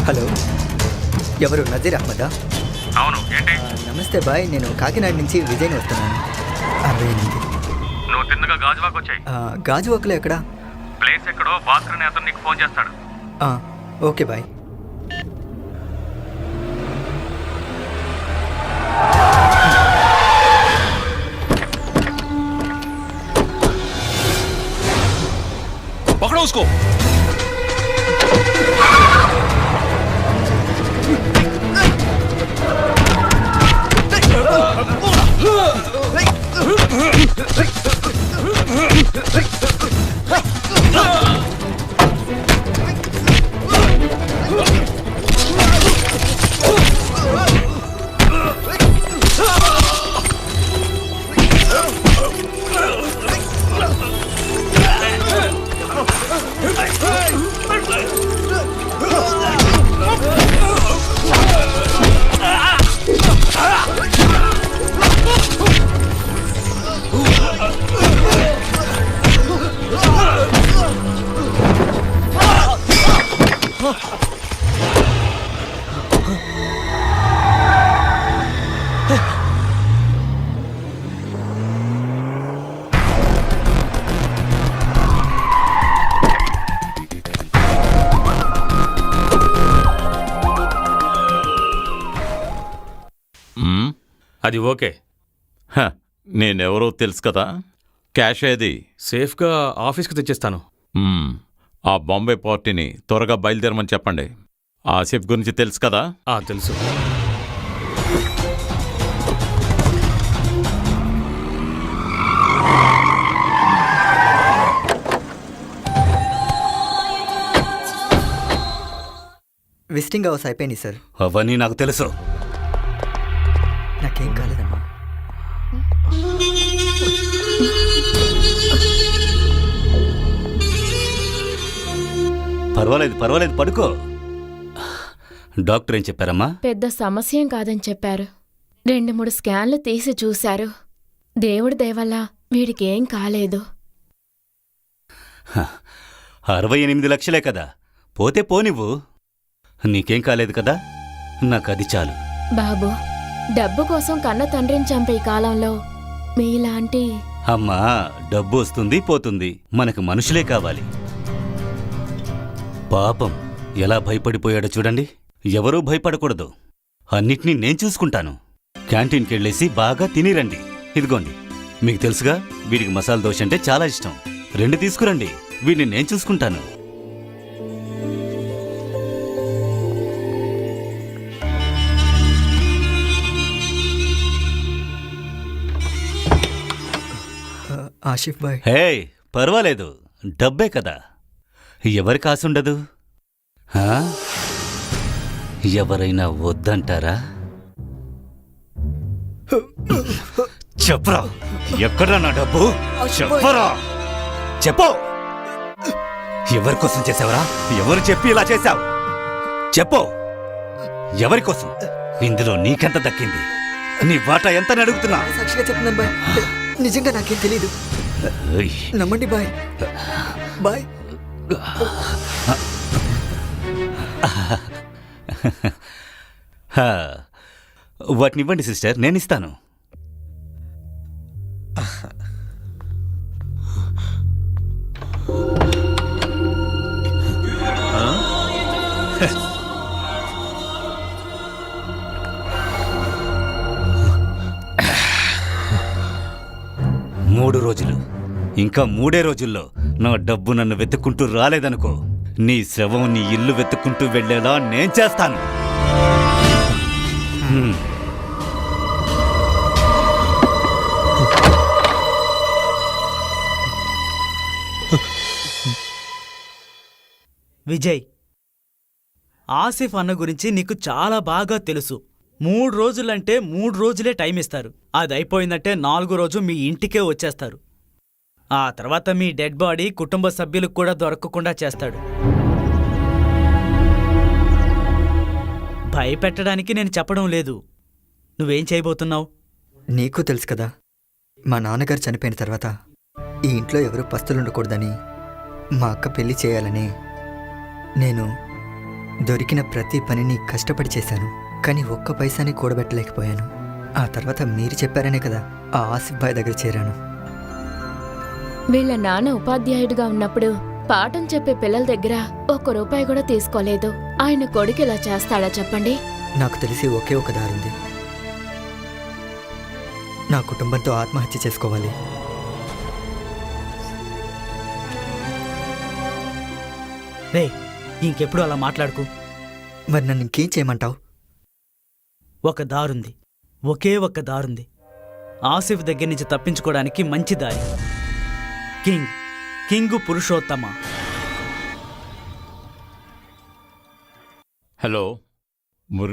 Hello, ఎవరు? నజీర్ అహ్మదా? అవును, ఏంటి? నమస్తే బాయ్, నేను కాకినాడ నుంచి విజయ్ని వస్తున్నాను. 68. నువ్వు తిన్నగా గాజువాక్ వచ్చాయి. గాజువాక్లో ఎక్కడా? ప్లేస్ ఎక్కడో భాస్కర్ అనే అతను నీకు ఫోన్ చేస్తాడు. Okay bye. पकड़ो उसको। అది ఓకే. నేనెవరో తెలుసు కదా. క్యాష్ ఏది? సేఫ్గా ఆఫీస్కి తెచ్చేస్తాను. ఆ బాంబే పార్టీని త్వరగా బయలుదేరమని చెప్పండి. ఆసిఫ్ గురించి తెలుసు కదా? తెలుసు. విజిటింగ్ అవర్స్ అయిపోయింది సార్. అవన్నీ నాకు తెలుసు. నాకేం కాలేదమ్మా. పర్వాలేదు పర్వాలేదు, పడుకో. డాక్టర్ ఏం చెప్పారమ్మా? పెద్ద సమస్యేం కాదని చెప్పారు. 2-3 స్కాన్లు తీసి చూశారు. దేవుడి దయవల్ల వీడికేం కాలేదు. 68 లక్షలే కదా, పోతే పోనివ్వు. నీకేం కాలేదు కదా, నాకది చాలు. బాబు, డబ్బు కోసం కన్న తండ్రిని చంపే ఈ కాలంలో మీలాంటి... అమ్మా, డబ్బు వస్తుంది పోతుంది, మనకు మనుషులే కావాలి. పాపం ఎలా భయపడిపోయాడో చూడండి. ఎవరూ భయపడకూడదు. అన్నిటినీ నేను చూసుకుంటాను. క్యాంటీన్కెళ్ళేసి బాగా తినిరండి. ఇదిగోండి, మీకు తెలుసుగా వీడికి మసాలా దోశ అంటే చాలా ఇష్టం. 2 తీసుకురండి, వీడిని నేను చూసుకుంటాను. ఆసిఫ్ బాయ్. హే, పర్వాలేదు, డబ్బే కదా, ఎవరి కాసుండదు. ఎవరైనా వద్దంటారా? చెప్పరా, ఎక్కడా నా డబ్బు? చెప్పరా, చెప్పు. ఎవరి కోసం చేసావరా? ఎవరు చెప్పి ఇలా చేశావు? చెప్పు, ఎవరి కోసం? ఇందులో నీకెంత దక్కింది? నీ వాటా ఎంత అడుగుతున్నా? సాక్షిగా చెప్తున్నాను బాయ్, నిజంగా నాకేం తెలీదు. నమ్మండి బాయ్. బాయ్. హా, వాటిని ఇవ్వండి సిస్టర్, నేను ఇస్తాను. మూడు రోజులు, ఇంకా 3 రోజుల్లో నా డబ్బు నన్ను వెతుక్కుంటూ రాలేదనుకో, నీ శవం నీ ఇల్లు వెతుక్కుంటూ వెళ్ళేలా నేను చేస్తాను. విజయ్, ఆసిఫ్ అన్న గురించి నీకు చాలా బాగా తెలుసు. 3 రోజులంటే 3 రోజులే టైం ఇస్తారు. అది అయిపోయిందంటే 4వ రోజు మీ ఇంటికే వచ్చేస్తారు. ఆ తర్వాత మీ డెడ్ బాడీ కుటుంబ సభ్యులకు కూడా దొరకకుండా చేస్తాడు. భయపెట్టడానికి నేను చెప్పడం లేదు. నువ్వేం చేయబోతున్నావు? నీకు తెలుసు కదా, మా నాన్నగారు చనిపోయిన తర్వాత ఈ ఇంట్లో ఎవరు పస్తులుండకూడదని, మా అక్క పెళ్లి చేయాలని నేను దొరికిన ప్రతి పనిని కష్టపడి చేశాను. కానీ ఒక్క పైసాని కూడబెట్టలేకపోయాను. ఆ తర్వాత మీరు చెప్పారనే కదా ఆ ఆసిఫ్ బాయ్ దగ్గర చేరాను. వీళ్ళ నాన్న ఉపాధ్యాయుడిగా ఉన్నప్పుడు పాఠం చెప్పే పిల్లల దగ్గర 1 రూపాయి కూడా తీసుకోలేదు. ఆయన కొడుకు ఇలా చేస్తాడా చెప్పండి? నాకు తెలిసి ఒకే ఒక దారుంది. నా కుటుంబంతో ఆత్మహత్య చేసుకోవాలి. రే, ఇంకెప్పుడు అలా మాట్లాడుకు. మరి నన్ను ఇంకేం చేయమంటావు? ఒక దారుంది, ఒకే ఒక్క దారుంది. ఆసిఫ్ దగ్గర నుంచి తప్పించుకోవడానికి మంచి దారి. కింగ్ పురుషోత్తమ. హలో మురళి.